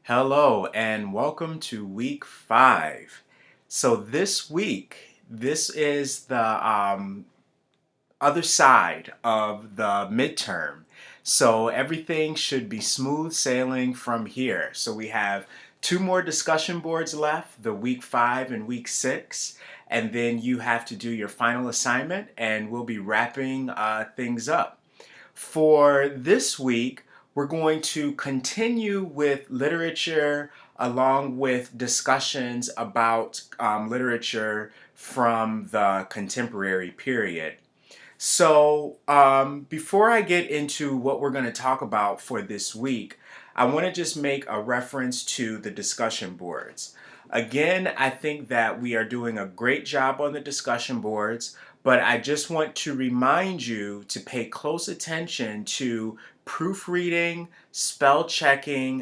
Hello and welcome to week 5. So this week, this is the other side of the midterm. So everything should be smooth sailing from here. So we have two more discussion boards left, the week 5 and week 6. And then you have to do your final assignment and we'll be wrapping things up. For this week, we're going to continue with literature along with discussions about literature from the contemporary period. So, before I get into what we're going to talk about for this week, I want to just make a reference to the discussion boards. Again, I think that we are doing a great job on the discussion boards, but I just want to remind you to pay close attention to proofreading, spell checking,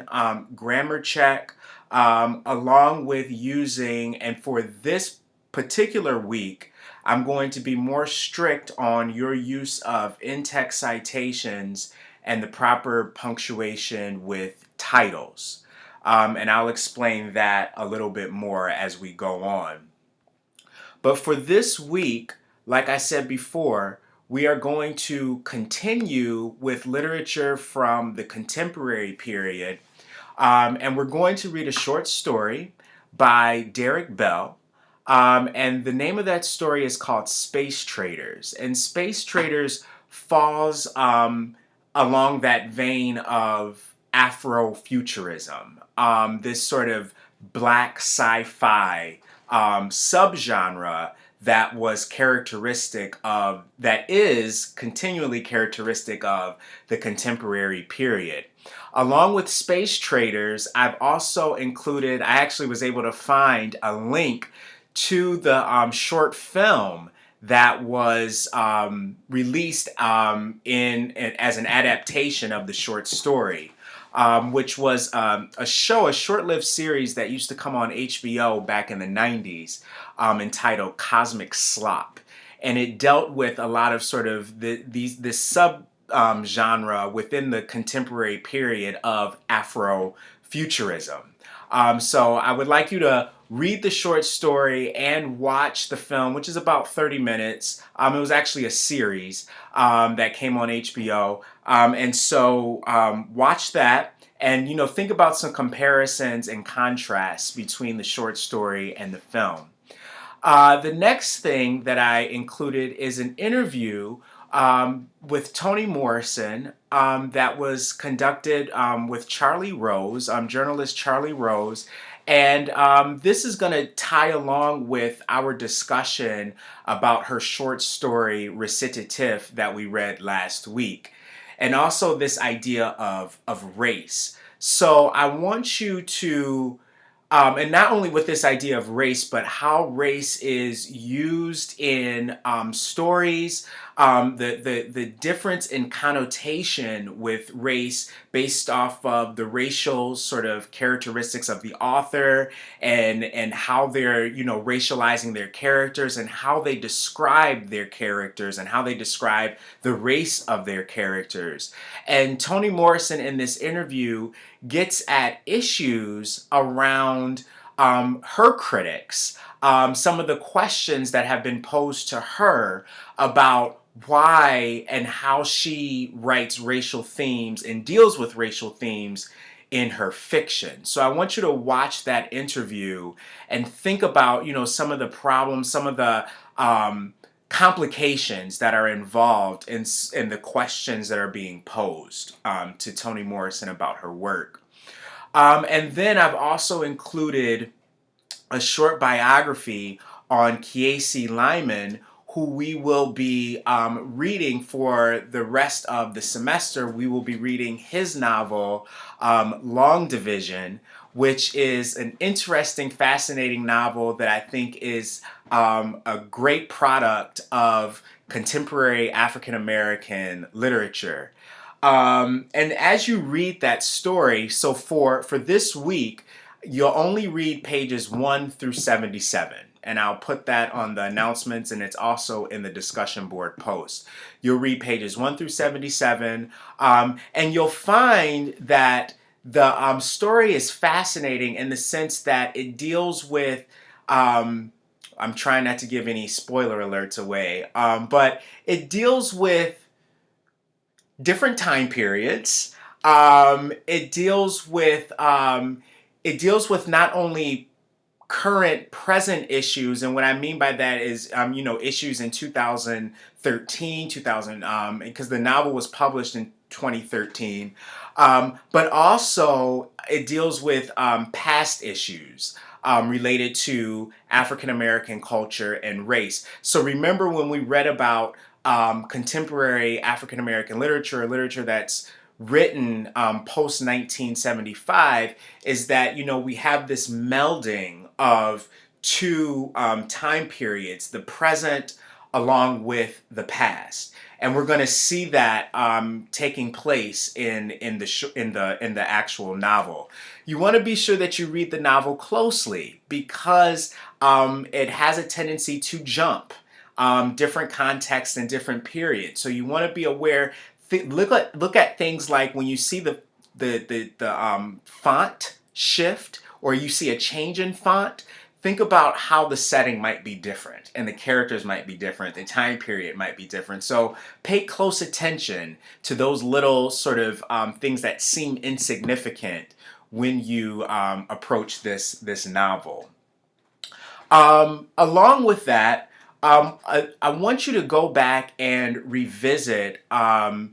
grammar check, along with using, and for this particular week, I'm going to be more strict on your use of in-text citations and the proper punctuation with titles. And I'll explain that a little bit more as we go on. But for this week, like I said before, we are going to continue with literature from the contemporary period. And we're going to read a short story by Derek Bell. And the name of that story is called Space Traders. And Space Traders falls along that vein of Afrofuturism, this sort of black sci-fi subgenre that was characteristic of, that is continually characteristic of the contemporary period. Along with Space Traders, I've also included, I actually was able to find a link to the short film that was released as an adaptation of the short story, which was a short-lived series that used to come on HBO back in the 90s, entitled Cosmic Slop. And it dealt with a lot of sort of this sub genre within the contemporary period of Afrofuturism. So I would like you to read the short story and watch the film, which is about 30 minutes. It was actually a series that came on HBO. And so watch that and, think about some comparisons and contrasts between the short story and the film. The next thing that I included is an interview with Toni Morrison that was conducted with Charlie Rose, journalist Charlie Rose. And this is going to tie along with our discussion about her short story, Recitative, that we read last week. And also this idea of race. So I want you to and not only with this idea of race, but how race is used in stories, the difference in connotation with race based off of the racial sort of characteristics of the author and how they're, racializing their characters and how they describe their characters and how they describe the race of their characters. And Toni Morrison in this interview gets at issues around her critics, some of the questions that have been posed to her about why and how she writes racial themes and deals with racial themes in her fiction. So I want you to watch that interview and think about, some of the problems, some of the complications that are involved in the questions that are being posed to Toni Morrison about her work. And then I've also included a short biography on Kiese Lyman, who we will be reading for the rest of the semester. We will be reading his novel, Long Division, which is an interesting, fascinating novel that I think is a great product of contemporary African American literature. And as you read that story, so for this week, you'll only read pages 1 through 77. And I'll put that on the announcements, and it's also in the discussion board post. You'll read pages 1 through 77, and you'll find that The story is fascinating in the sense that it deals with. I'm trying not to give any spoiler alerts away, but it deals with different time periods. It deals with not only current present issues, and what I mean by that is issues in 2013, 2000, because the novel was published in 2013, but also it deals with past issues related to African American culture and race. So remember when we read about contemporary African American literature that's written post 1975, is that we have this melding of two time periods, the present along with the past, and we're going to see that taking place in the actual novel. You want to be sure that you read the novel closely because it has a tendency to jump different contexts and different periods. So you want to be aware. Look at things like when you see the font shift or you see a change in font. Think about how the setting might be different and the characters might be different, the time period might be different. So pay close attention to those little sort of things that seem insignificant when you approach this novel. Along with that, I want you to go back and revisit the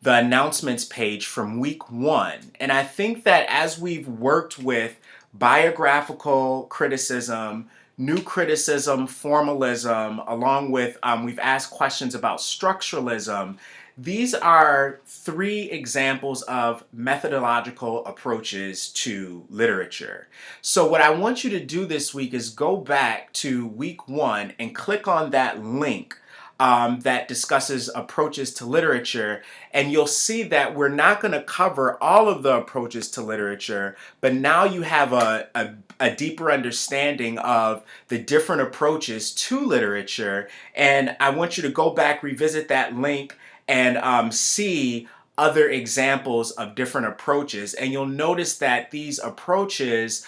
announcements page from week 1. And I think that as we've worked with biographical criticism, new criticism, formalism, along with we've asked questions about structuralism. These are 3 examples of methodological approaches to literature. So what I want you to do this week is go back to week 1 and click on that link that discusses approaches to literature, and you'll see that we're not going to cover all of the approaches to literature, but now you have a deeper understanding of the different approaches to literature, and I want you to go back, revisit that link, and see other examples of different approaches. And you'll notice that these approaches,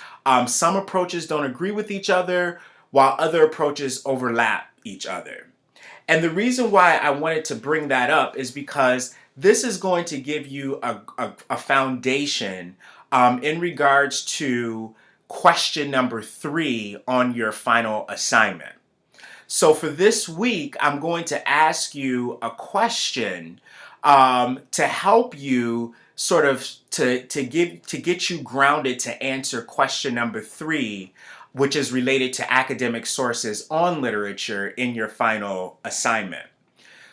some approaches don't agree with each other, while other approaches overlap each other. And the reason why I wanted to bring that up is because this is going to give you a foundation in regards to question number 3 on your final assignment. So for this week, I'm going to ask you a question to help you sort of to get you grounded to answer question number 3, which is related to academic sources on literature in your final assignment.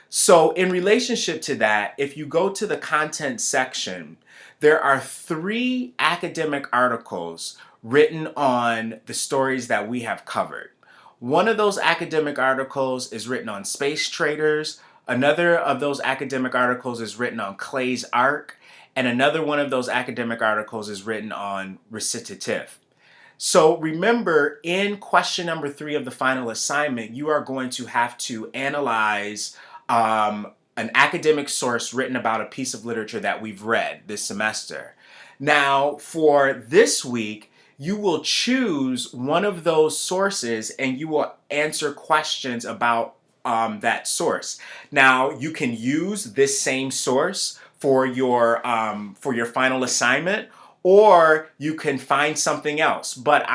So in relationship to that, if you go to the content section, there are 3 academic articles written on the stories that we have covered. One of those academic articles is written on space traders. Another of those academic articles is written on Clay's arc. And another one of those academic articles is written on recitative. So remember, in question number 3 of the final assignment, you are going to have to analyze an academic source written about a piece of literature that we've read this semester. Now, for this week, you will choose one of those sources and you will answer questions about that source. Now, you can use this same source for your final assignment, or you can find something else. But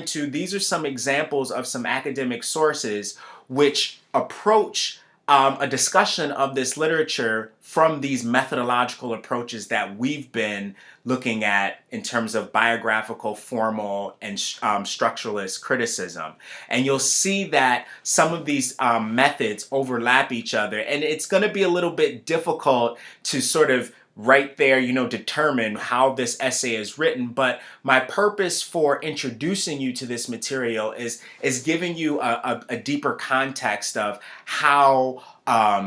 these are some examples of some academic sources which approach a discussion of this literature from these methodological approaches that we've been looking at in terms of biographical, formal, and structuralist criticism. And you'll see that some of these methods overlap each other, and it's going to be a little bit difficult to sort of right there, determine how this essay is written. But my purpose for introducing you to this material is giving you a deeper context of how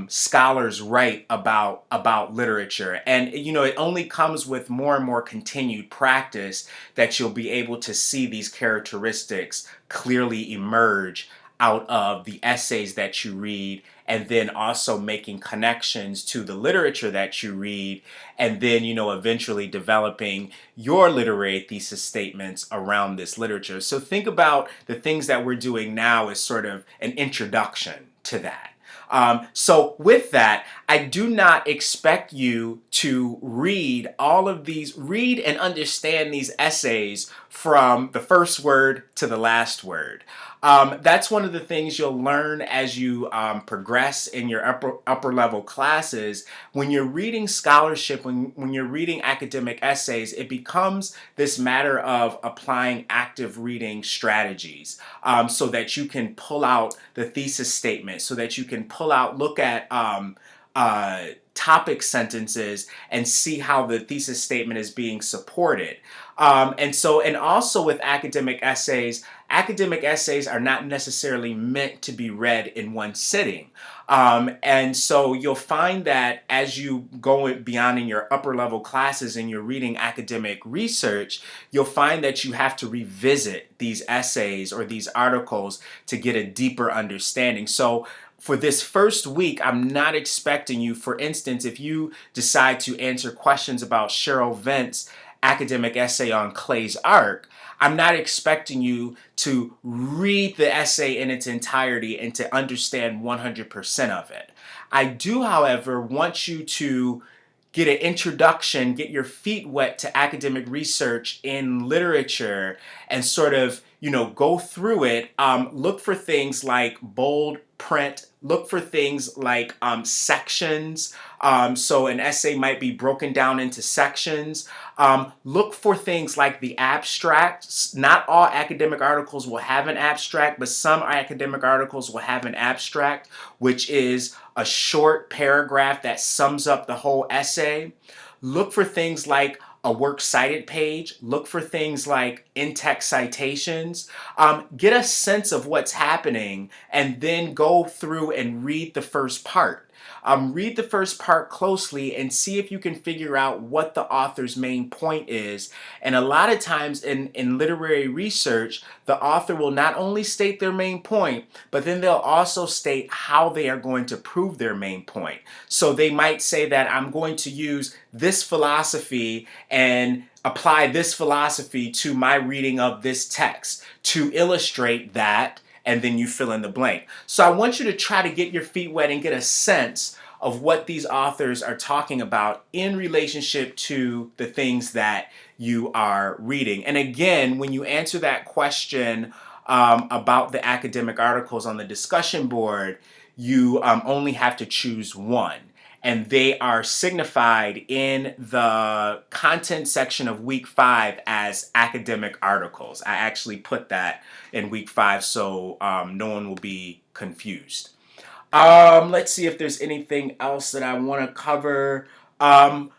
scholars write about literature. And, it only comes with more and more continued practice that you'll be able to see these characteristics clearly emerge out of the essays that you read, and then also making connections to the literature that you read, and then, eventually developing your literary thesis statements around this literature. So think about the things that we're doing now as sort of an introduction to that. So with that, I do not expect you to read and understand these essays from the first word to the last word. That's one of the things you'll learn as you progress in your upper level classes. When you're reading scholarship, when you're reading academic essays, it becomes this matter of applying active reading strategies, so that you can pull out the thesis statement, so that you can look at topic sentences and see how the thesis statement is being supported. And also with academic essays are not necessarily meant to be read in one sitting. And so you'll find that as you go beyond in your upper level classes and you're reading academic research, you'll find that you have to revisit these essays or these articles to get a deeper understanding. So for this first week, I'm not expecting you, for instance, if you decide to answer questions about Cheryl Vent's academic essay on Clay's Arc, I'm not expecting you to read the essay in its entirety and to understand 100% of it. I do, however, want you to get an introduction, get your feet wet to academic research in literature and sort of, go through it. Look for things like bold print, look for things like sections. So an essay might be broken down into sections. Look for things like the abstract. Not all academic articles will have an abstract, but some academic articles will have an abstract, which is a short paragraph that sums up the whole essay. Look for things like a works cited page. Look for things like in-text citations. Get a sense of what's happening and then go through and read the first part. Read the first part closely and see if you can figure out what the author's main point is. And a lot of times in literary research, the author will not only state their main point, but then they'll also state how they are going to prove their main point. So they might say that I'm going to use this philosophy and apply this philosophy to my reading of this text to illustrate that, and then you fill in the blank. So I want you to try to get your feet wet and get a sense of what these authors are talking about in relationship to the things that you are reading. And again, when you answer that question about the academic articles on the discussion board, you only have to choose one. And they are signified in the content section of week 5 as academic articles. I actually put that in week 5 so no one will be confused. Let's see if there's anything else that I want to cover. Finally,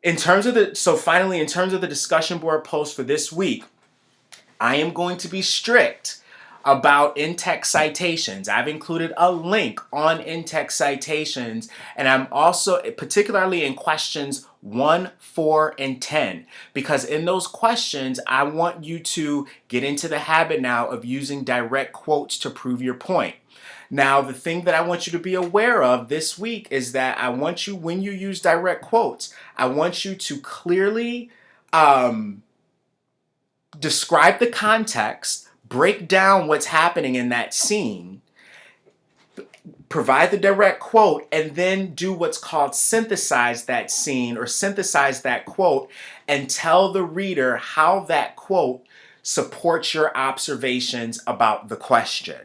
in terms of the discussion board post for this week, I am going to be strict about in-text citations. I've included a link on in-text citations, and I'm also particularly in questions 1, 4, and 10, because in those questions, I want you to get into the habit now of using direct quotes to prove your point. Now, the thing that I want you to be aware of this week is that I want you, when you use direct quotes, I want you to clearly describe the context, break down what's happening in that scene, provide the direct quote, and then do what's called synthesize that scene or synthesize that quote and tell the reader how that quote supports your observations about the question.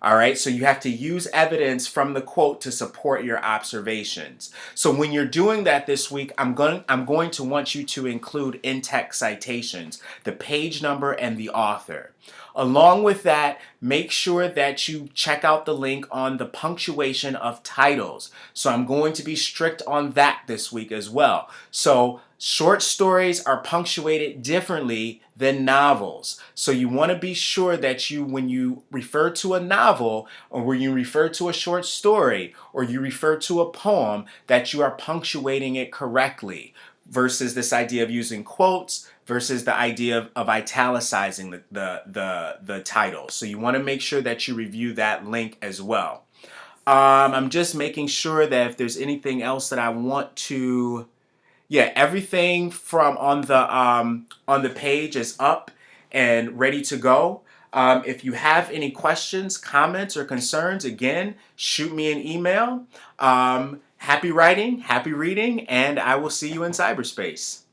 All right, so you have to use evidence from the quote to support your observations. So when you're doing that this week, I'm going to want you to include in-text citations, the page number and the author. Along with that, make sure that you check out the link on the punctuation of titles. So I'm going to be strict on that this week as well. So short stories are punctuated differently than novels. So you want to be sure that when you refer to a novel or when you refer to a short story or you refer to a poem, that you are punctuating it correctly. versus this idea of using quotes versus the idea of italicizing the title. So you want to make sure that you review that link as well. I'm just making sure that if there's anything else that I want to, yeah, everything from on the page is up and ready to go. If you have any questions, comments, or concerns, again, shoot me an email. Happy writing, happy reading, and I will see you in cyberspace.